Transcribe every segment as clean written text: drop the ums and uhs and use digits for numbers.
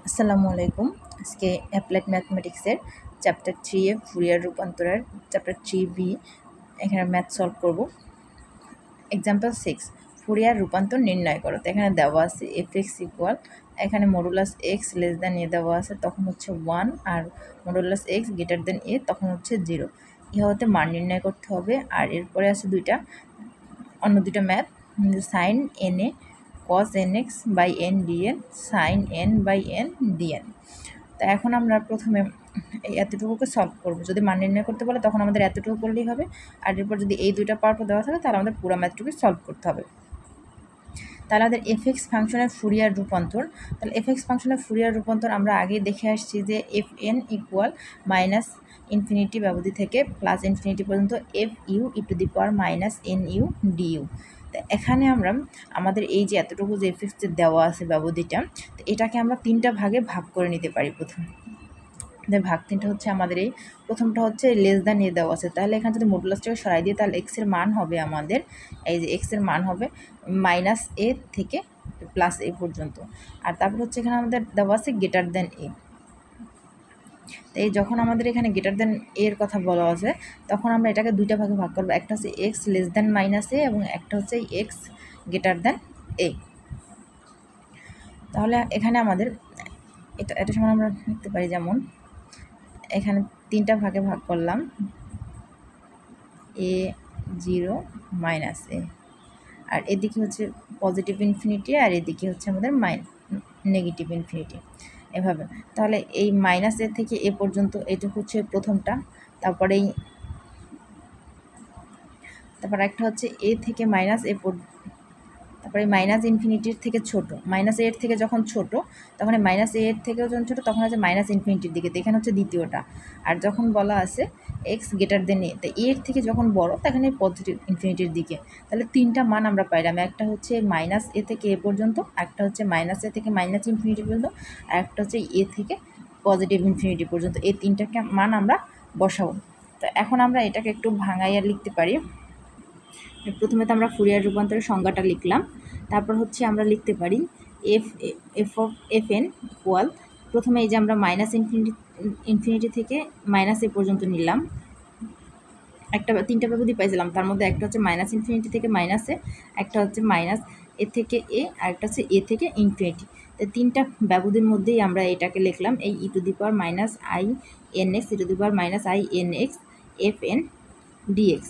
আসসালামু আলাইকুম। আজকে অ্যাপ্লাইড ম্যাথমেটিক্সের চ্যাপ্টার 3 এ ফুরিয়ার রূপান্তরের চ্যাপ্টার 3B এখানে ম্যাথ সলভ করব। এক্সাম্পল 6 ফুরিয়ার রূপান্তর নির্ণয় করো। তো এখানে দেওয়া আছে f(x) ইকুয়াল এখানে modulus x less than a দেওয়া আছে, তখন হচ্ছে 1, আর modulus x greater than a তখন হচ্ছে 0। ইহাতে মান নির্ণয় করতে হবে। আর এরপরে আছে অন্য দুইটা math, sine n A cos nx by n dn, sine n by n dn। তো এখন আমরা প্রথমে এই এতটুকুকে সলভ করব। যদি মান নির্ণয় করতে বলে তখন আমাদের এতটুকু করলেই হবে, আর এরপর যদি এই দুইটা পার্ট দেওয়া থাকে তাহলে আমাদের পুরো ম্যাথটুকু সলভ করতে হবে। তাহলে আমাদের f(x) ফাংশনের ফুরিয়ার রূপান্তর, তাহলে f(x) ফাংশনের ফুরিয়ার রূপান্তর আমরা আগেই দেখে আসছি যে fn ইকুয়াল মাইনাস ইনফিনিটি ব্যবধি থেকে প্লাস ইনফিনিটি পর্যন্ত fu e nu du। তো এখানে আমরা আমাদের এই যে এতটুকু যে f(x) দেওয়া আছে ব্যবধিটা, তো এটাকে আমরা তিনটা ভাগে ভাগ করে নিতে পারি। ভাগ তিনটা হচ্ছে আমাদের এই প্রথমটা হচ্ছে লেস দ্যান এ দেওয়া আছে, তাহলে এখানে যদি মডুলাসটাকে সরাই দিই তাহলে এক্সের মান হবে আমাদের এই যে এক্সের মান হবে মাইনাস এ থেকে প্লাস এ পর্যন্ত। আর তারপর হচ্ছে এখানে আমাদের দেওয়া আছে গ্রেটার দ্যান এ। তো এই যখন আমাদের এখানে গ্রেটার দ্যান এর কথা বলা আছে তখন আমরা এটাকে দুইটা ভাগে ভাগ করবো, একটা হচ্ছে এক্স লেস দ্যান মাইনাস এ এবং একটা হচ্ছে এক্স গ্রেটার দ্যান এ। তাহলে এখানে আমাদের এটা সময় আমরা লিখতে পারি, যেমন এখানে তিনটা ভাগে ভাগ করলাম, এ 0 মাইনাস এ, আর এদিকে হচ্ছে পজিটিভ ইনফিনিটি আর এদিকে হচ্ছে আমাদের নেগেটিভ ইনফিনিটি, এভাবে। তাহলে এই মাইনাস এ থেকে এ পর্যন্ত এইটুকু হচ্ছে প্রথমটা, তারপর একটা হচ্ছে এ থেকে মাইনাস এ, তারপরে মাইনাস ইনফিনিটির থেকে ছোট, মাইনাস এর থেকে যখন ছোট তখন মাইনাস এর থেকেও যখন ছোটো তখন হচ্ছে মাইনাস ইনফিনিটির দিকে, তো এখানে হচ্ছে দ্বিতীয়টা। আর যখন বলা আছে এক্স গ্রেটার দেন এ, তো এর থেকে যখন বড় তখন পজিটিভ ইনফিনিটির দিকে। তাহলে তিনটা মান আমরা পাইলাম, একটা হচ্ছে মাইনাস এ থেকে এ পর্যন্ত, একটা হচ্ছে মাইনাস এ থেকে মাইনাস ইনফিনিটি পর্যন্ত, আর একটা হচ্ছে এ থেকে পজিটিভ ইনফিনিটি পর্যন্ত। এই তিনটাকে মান আমরা বসাবো। তো এখন আমরা এটাকে একটু ভাঙাইয়া লিখতে পারি। প্রথমে তো আমরা ফুরিয়ার রূপান্তরের সংজ্ঞাটা লিখলাম, তারপর হচ্ছে আমরা লিখতে পারি fn ইকুয়াল, প্রথমে এই যে আমরা মাইনাস ইনফিনিটি থেকে মাইনাস এ পর্যন্ত নিলাম, তিনটা ব্যবধি পাইছিলাম, তার মধ্যে একটা হচ্ছে মাইনাস ইনফিনিটি থেকে মাইনাস এ, একটা হচ্ছে মাইনাস এ থেকে এ, আর একটা হচ্ছে এ থেকে ইনফিনিটি। তো তিনটা ব্যবধির মধ্যেই আমরা এটাকে লিখলাম এই e⁻⁻⁰ inx e⁻⁻⁰ fn dx,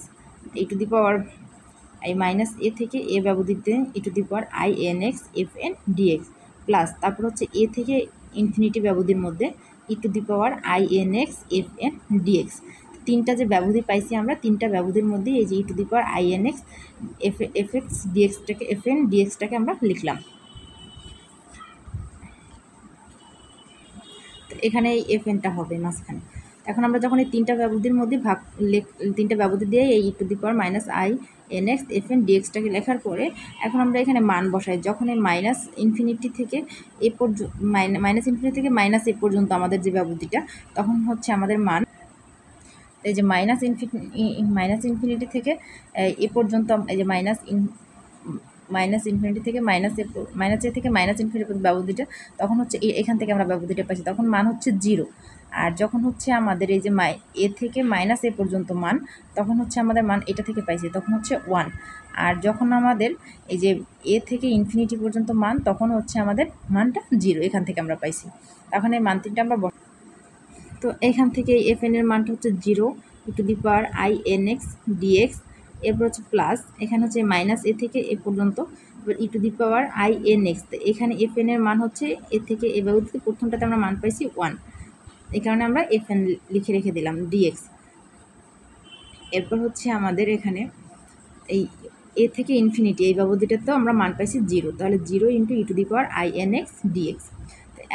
এই মাইনাস এ থেকে এ ব্যবধিতে e⁻⁻⁰ fn dx, প্লাস তারপর হচ্ছে এ থেকে ইনফিনিটি ব্যবধির মধ্যে e⁻⁻⁰ fn dx। তিনটা যে ব্যবধি পাইছি আমরা, তিনটা ব্যবধির মধ্যে এই যে e⁻⁻⁰ fx dxটাকে fn dxটাকে আমরা লিখলাম। তো এখানে এই fnটা হবে মাঝখানে। এখন আমরা যখন এই তিনটা ব্যবধির মধ্যে তিনটা ব্যবধি দিয়ে এই e⁻⁻⁰ fn dxটাকে লেখার পরে এখন আমরা এখানে মান বসাই, যখন এই মাইনাস ইনফিনিটি থেকে এ পর্যন্ত মাইনাস এ পর্যন্ত আমাদের যে ব্যবধিটা, তখন হচ্ছে আমাদের মান এই যে মাইনাস ইনফিনিটি থেকে এ পর্যন্ত, এই যে মাইনাস ইনফিনিটি থেকে মাইনাস এ থেকে মাইনাস ইনফিনিটি ব্যবধিটা, তখন হচ্ছে এখান থেকে আমরা ব্যবধিটা পাইছি, তখন মান হচ্ছে 0। আর যখন হচ্ছে আমাদের এই যে এ থেকে মাইনাস এ পর্যন্ত মান, তখন হচ্ছে আমাদের মান এটা থেকে পাইছি, তখন হচ্ছে 1। আর যখন আমাদের এই যে এ থেকে ইনফিনিটি পর্যন্ত মান, তখন হচ্ছে আমাদের মানটা 0, এখান থেকে আমরা পাইছি। তখন এই মান তিনটা আমরা, তো এখান থেকে fn এর মানটা হচ্ছে 0 e⁻⁻⁰ dx, এরপর হচ্ছে প্লাস এখানে হচ্ছে মাইনাস এ থেকে এ পর্যন্ত, এবার e⁻⁻⁰ তো এখানে fn এর মান হচ্ছে এ থেকে এ ব্যবধিতে প্রথমটাতে আমরা মান পাইছি 1, এই কারণে আমরা fn লিখে রেখে দিলাম dx। এরপর হচ্ছে আমাদের এখানে এই এ থেকে ইনফিনিটি এই ব্যবধিটা তো আমরা মান পাইছি 0, তাহলে 0 e⁻⁻⁰ dx।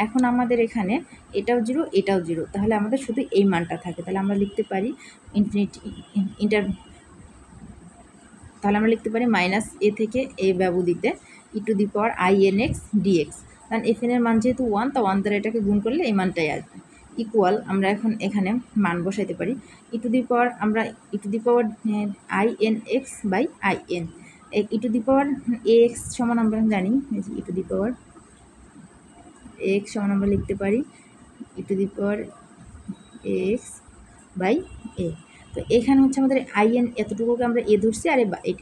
এখন আমাদের এখানে এটাও 0 এটাও 0, তাহলে আমাদের শুধু এই মানটা থাকে, তাহলে আমরা লিখতে পারি তাহলে আমরা লিখতে পারি মাইনাস এ থেকে এ ব্যবধিতে e⁻⁻⁰ dx, কারণ fn এর মান যেহেতু 1, তা 1 দ্বারা এটাকে গুণ করলে এই মানটাই আসবে। ইকুয়াল আমরা এখন এখানে মান বসাইতে পারি আমরা e⁻⁻⁰ বাই in, e⁻ax সমান আমরা জানি এক্স সমান আমরা লিখতে পারি e to the power x by a. তো এখানে হচ্ছে আমাদের আইএন এতটুকুকে আমরা এ ধরছি, আর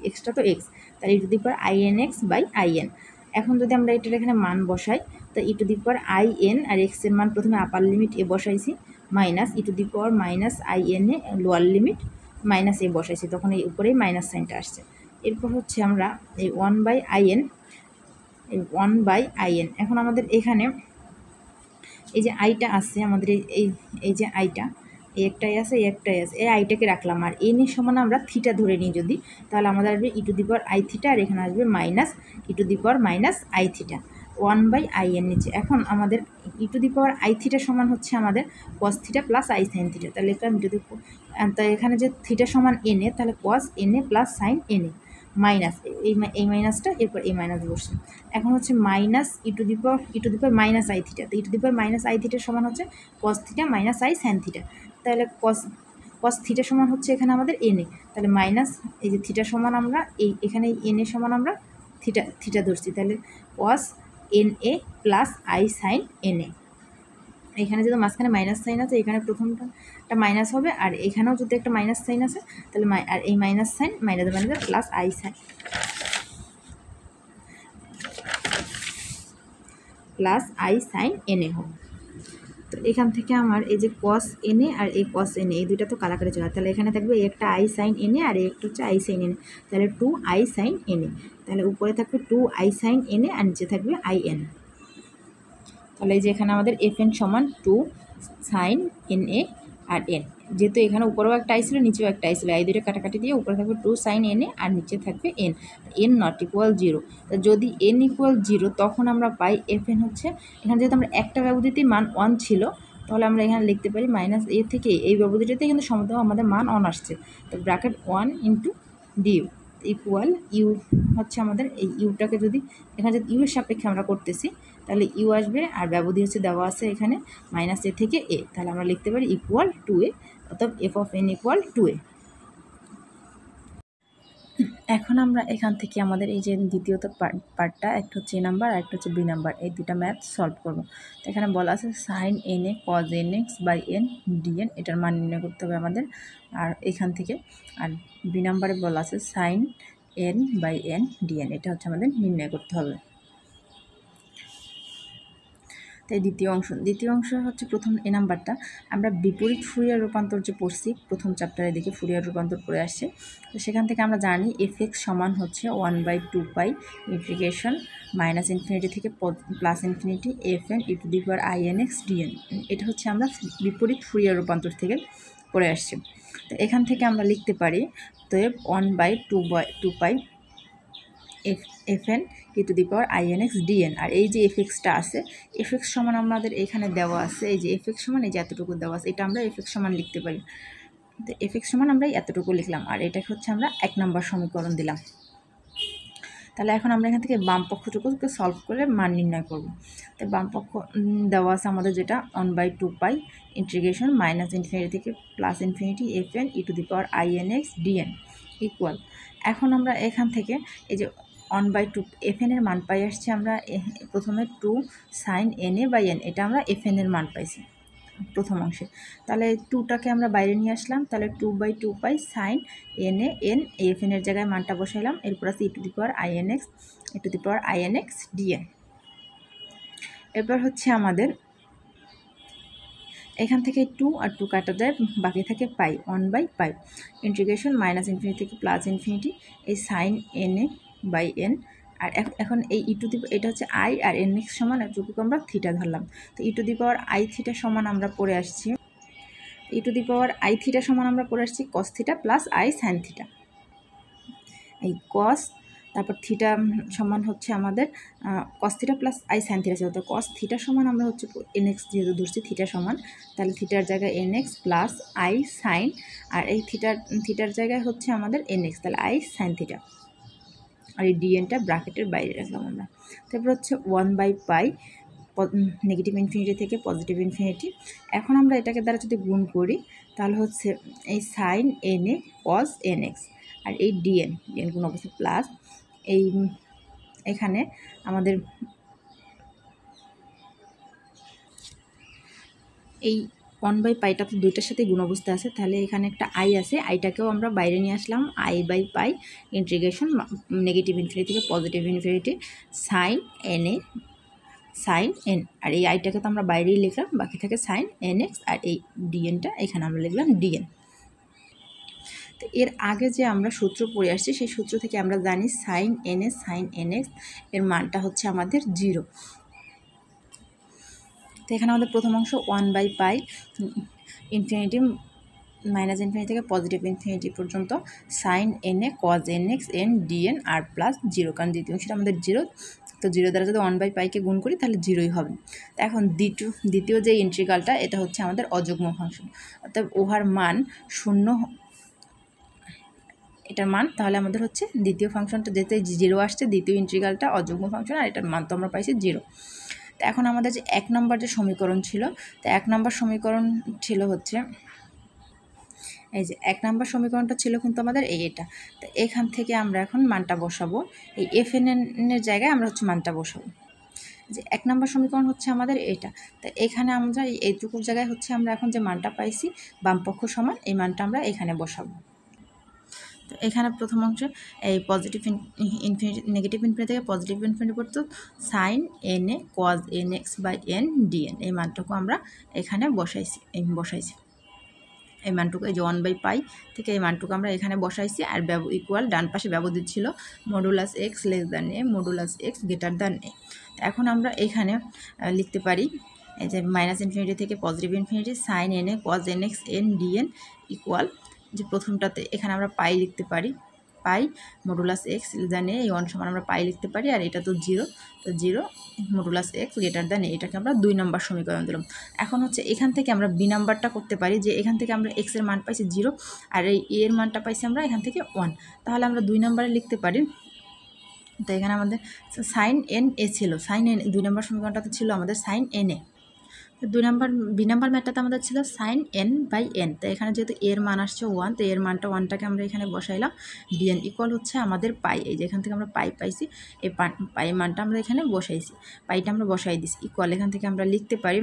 এক্সট্রা তো এক্স, তাহলে e to the power i n x by i n. এখন যদি আমরা এটার এখানে মান বসাই, তো e to the power in আর এক্সের মান প্রথমে আপার লিমিট এ বসাইছি, minus e to the power minus i n a lower limit minus a বসাইছি, তখন এই উপরেই মাইনাস সাইনটা আসছে। এরপর হচ্ছে আমরা এই 1/in এখন আমাদের এখানে এই যে আইটা আছে আমাদের এই যে আইটা এই একটাই আছে এই আইটাকে রাখলাম, আর এন এর সমান আমরা থিটা ধরে নিই যদি, তাহলে আমাদের আসবে e to the power i theta, আর এখানে আসবে minus e to the power minus i theta 1/in নিচে। এখন আমাদের e to the power i theta সমান হচ্ছে আমাদের cos theta plus i sine theta, তাহলে এখানে যে থিটা সমান এন এ, তাহলে cos n a plus sine n a minus এই মাইনাসটা, এরপর এই মাইনাস বসছে। এখন হচ্ছে minus e to the power minus i theta, তো e to the power minus i থিটার সমান হচ্ছে cos theta minus i sine theta, তাহলে কস থিটা সমান হচ্ছে এখানে আমাদের এন এ, তাহলে মাইনাস এই যে থিটা সমান আমরা এখানে এন এ সমান আমরা থিটা ধরছি, তাহলে cos n a plus i sine n a. এখানে যদি মাঝখানে মাইনাস সাইন আছে, এখানে প্রথমটা একটা মাইনাস হবে, আর এখানেও যদি একটা মাইনাস সাইন আছে, তাহলে আর এই minus sine minus plus i sign plus i sine n এ হবে। তো এখান থেকে আমার এই যে কস এন এ আর এই কস এন এ এই দুইটা তো কালাকারে চলে, তাহলে এখানে থাকবে একটা আই সাইন এন এ আর একটা হচ্ছে আই সাইন এন এ, তাহলে 2 আই সাইন এন এ, তাহলে উপরে থাকবে 2 আই সাইন এন এ আর নিচে থাকবে আই এন। তাহলে এই যে এখানে আমাদের এফ এন সমান 2 সাইন এন এ আর এন, যেহেতু এখানে উপরেও একটা আই ছিল নিচেও একটা আই ছিল, এই দুটো কাটাকাটি দিয়ে উপরে থাকবে 2 সাইন এন এ আর নিচে থাকবে এন নট ইকুয়াল 0। তো যদি এন ইকুয়াল 0 তখন আমরা পাই এফ এন হচ্ছে, এখানে যেহেতু আমরা একটা ব্যবধিতেই মান 1 ছিল, তাহলে আমরা এখানে লিখতে পারি মাইনাস এ থেকে এই ব্যবধিটাতে কিন্তু সমতম আমাদের মান 1 আসছে, তো bracket 1 into d u equal u হচ্ছে আমাদের এই ইউটাকে যদি এখানে যদি ইউ এর সাপেক্ষে আমরা করতেছি, তাহলে ইউ আসবে, আর ব্যবধি হচ্ছে দেওয়া আছে এখানে মাইনাস এ থেকে এ, তাহলে আমরা লিখতে পারি ইকুয়াল 2a, অর্থাৎ F of N equal 2a। এখন আমরা এখান থেকে আমাদের এই যে দ্বিতীয়ত পার্টটা, একটা হচ্ছে এ নাম্বার আর একটা হচ্ছে বি নাম্বার, এই দুটা ম্যাথ সলভ করবো। তো এখানে বলা আছে sine n A cos n x by n dn, এটার মান নির্ণয় করতে হবে আমাদের, আর এখান থেকে আর বি নাম্বারে বলা আছে sine n by n dn, এটা হচ্ছে আমাদের নির্ণয় করতে হবে। তাই দ্বিতীয় অংশ হচ্ছে প্রথম এ নাম্বারটা আমরা বিপরীত ফুরিয়ার রূপান্তর যে পড়ছি প্রথম চ্যাপ্টারে দেখে ফুরিয়ার রূপান্তর পড়ে আসছে, তো সেখান থেকে আমরা জানি এফ এক্স সমান হচ্ছে 1/2 ইন্টিগ্রেশন মাইনাস ইনফিনিটি থেকে plus infinity F n e to the power i n x dn, এটা হচ্ছে আমরা বিপরীত ফুরিয়ার রূপান্তর থেকে পড়ে আসছি। তো এখান থেকে আমরা লিখতে পারি তো 1/2 f n e to the power i n x d n, আর এই যে এফ এক্সটা আছে এফ এক্স সমান আমাদের এখানে দেওয়া আছে, এই যে এফ এক্স সমান এই যে এতটুকু দেওয়া আছে, এটা আমরা এফ এক্স সমান লিখতে পারি, তো এফ এক্স সমান আমরা এতটুকু লিখলাম, আর এটাকে হচ্ছে আমরা 1 নম্বর সমীকরণ দিলাম। তাহলে এখন আমরা এখান থেকে বাম পক্ষটুকুকে সলভ করে মান নির্ণয় করব। তো বাম পক্ষ দেওয়া আছে আমাদের যেটা 1/2 ইন্টিগ্রেশন মাইনাস ইনফিনিটি থেকে plus infinity F n e to the power i n x dn equal, এখন আমরা এখান থেকে এই যে 1/2 এফ এন এর মান পাই আসছে আমরা প্রথমে 2 sine n A by n, এটা আমরা এফ এন এর মান পাইছি প্রথম অংশে, তাহলে 2টাকে আমরা বাইরে নিয়ে আসলাম, তাহলে 2/2 sine n a n f n এর জায়গায় মানটা বসাইলাম, এরপর আছে e to the power i n x d n. এরপর হচ্ছে আমাদের এখান থেকে 2 আর 2 কাটা যায়, বাকি থাকে পাই 1/পাই ইন্টিগ্রেশন মাইনাস ইনফিনিটি থেকে প্লাস ইনফিনিটি এই sine n A by n, আর এখন এই ই টু দি এটা হচ্ছে আই আর এন এক্স সমান এটুকু আমরা থিটা ধরলাম, তো e to the power i theta সমান আমরা পড়ে আসছি e to the power i theta সমান আমরা পড়ে আসছি cos theta plus i sine theta, এই কস তারপর থিটা সমান হচ্ছে আমাদের cos theta plus i sine theta ছিল, তো কস থিটা সমান আমরা হচ্ছে এন এক্স যেহেতু ধরছি থিটা সমান, তাহলে থিটার জায়গায় n x plus i sine, আর এই থিটার জায়গায় হচ্ছে আমাদের এন এক্স, তাহলে আই সাইন থিটা, আর এই ডিএনটা ব্র্যাকেটের বাইরে রাখলাম আমরা। তারপর হচ্ছে 1/পাই নেগেটিভ ইনফিনিটি থেকে পজিটিভ ইনফিনিটি, এখন আমরা এটাকে দ্বারা যদি গুণ করি তাহলে হচ্ছে এই sine n a cos n x আর এই ডিএন গুণ অবস্থা প্লাস এই এখানে আমাদের এই 1/পাইটা তো দুইটার সাথে গুণ অবস্থা আছে, তাহলে এখানে একটা আই আছে, আইটাকেও আমরা বাইরে নিয়ে আসলাম, i/পাই ইন্টিগ্রেশন নেগেটিভ ইনফিনিটি থেকে পজিটিভ ইনফিনিটি সাইন এন, আর এই আইটাকে তো আমরা বাইরেই লিখলাম, বাকি থাকে সাইন nx, আর এই ডিএনটা এখানে আমরা লিখলাম ডিএন। তো এর আগে যে আমরা সূত্র পড়ে আসছি সেই সূত্র থেকে আমরা জানি সাইন nx এর মানটা হচ্ছে আমাদের 0। তো এখানে আমাদের প্রথম অংশ 1/পাই ইনফিনিটি মাইনাস ইনফিনিটি থেকে পজিটিভ ইনফিনিটি পর্যন্ত sine n A cos nx n dn আর প্লাস 0, কারণ দ্বিতীয় অংশটা আমাদের 0, তো 0 দ্বারা যদি 1/পাইকে গুণ করি তাহলে 0ই হবে। তো এখন দ্বিতীয় যে ইন্টিগ্রালটা এটা হচ্ছে আমাদের অযুগ্ম ফাংশন, অর্থাৎ উহার মান 0 এটার মান, তাহলে আমাদের হচ্ছে দ্বিতীয় ফাংশনটা যেতে 0 আসছে, দ্বিতীয় ইন্টিগ্রালটা অযুগ্ম ফাংশন, আর এটার মান তো আমরা পাইছি 0। তো এখন আমাদের যে 1 নম্বর যে সমীকরণ ছিল, তো 1 নম্বর সমীকরণ ছিল হচ্ছে এই যে 1 নম্বর সমীকরণটা ছিল কিন্তু আমাদের এটা। তো এখান থেকে আমরা এখন মানটা বসাবো, এই fn এর জায়গায় আমরা হচ্ছে মানটা বসাবো। যে 1 নম্বর সমীকরণ হচ্ছে আমাদের এটা। তো এখানে আমরা এইটুকুর জায়গায় হচ্ছে আমরা এখন যে মানটা পাইছি বামপক্ষ সমান, এই মানটা আমরা এখানে বসাবো। তো এখানে প্রথম অংশে এই পজিটিভ ইনফিনিটি নেগেটিভ ইনফিনিটি থেকে পজিটিভ ইনফিনিটি পড়তো sine n A cos nx/n dn, এই মানটুকু আমরা এখানে বসাইছি। এই মানটুকু এই যে 1/পাই থেকে এই মানটুকু আমরা এখানে বসাইছি, আর ইকুয়াল ডান পাশে ব্যবধান ছিল modulus x a modulus x a। এখন আমরা এখানে লিখতে পারি এই যে মাইনাস ইনফিনিটি থেকে positive infinity sine n A cos nx n dn equal, যে প্রথমটাতে এখানে আমরা পাই লিখতে পারি, পাই মডুলাস x a, এই 1 সমান আমরা পাই লিখতে পারি, আর এটা তো 0, তো 0 মডুলাস x a, এটাকে আমরা 2 নম্বর সমীকরণ দিলাম। এখন হচ্ছে এখান থেকে আমরা বি নাম্বারটা করতে পারি, যে এখান থেকে আমরা x এর মান পাইছি 0, আর এই a এর মানটা পাইছি আমরা এখান থেকে 1, তাহলে আমরা 2 নম্বরে লিখতে পারি। তো এখানে আমাদের সাইন এন এ ছিল, সাইন এন 2 নম্বর সমীকরণটাতে ছিল আমাদের সাইন এন এ। তো বি নাম্বার ম্যাথটাতে আমাদের ছিল সাইন n/n। তো এখানে যেহেতু এর মান আসছে 1, তো এর মানটা 1টাকে আমরা এখানে বসাইলাম, dn ইকুয়াল হচ্ছে আমাদের পাই, এই যে এখান থেকে আমরা পাই পাইছি, এই পাই মানটা আমরা এখানে বসাইছি, পাইটা আমরা বসাই দিছি ইকুয়াল। এখান থেকে আমরা লিখতে পারি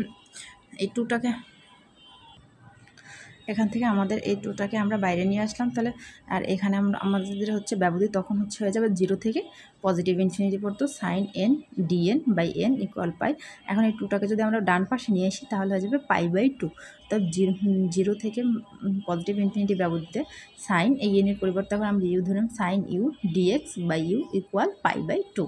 এই 2টাকে, এখান থেকে আমাদের এই 2টাকে আমরা বাইরে নিয়ে আসলাম, তাহলে আর এখানে আমাদের হচ্ছে ব্যবধি তখন হচ্ছে হয়ে যাবে 0 থেকে পজিটিভ ইনফিনিটি পড়তো sine n dn/n equal pi. এখন এই 2টাকে যদি আমরা ডান পাশে নিয়ে আসি তাহলে হয়ে যাবে π/2। তো 0 থেকে পজিটিভ ইনফিনিটি ব্যবধিতে সাইন এই n এর পরিবর্তে এখন আমরা ইউ ধরলাম সাইন u dx/u ইকুয়াল π/2।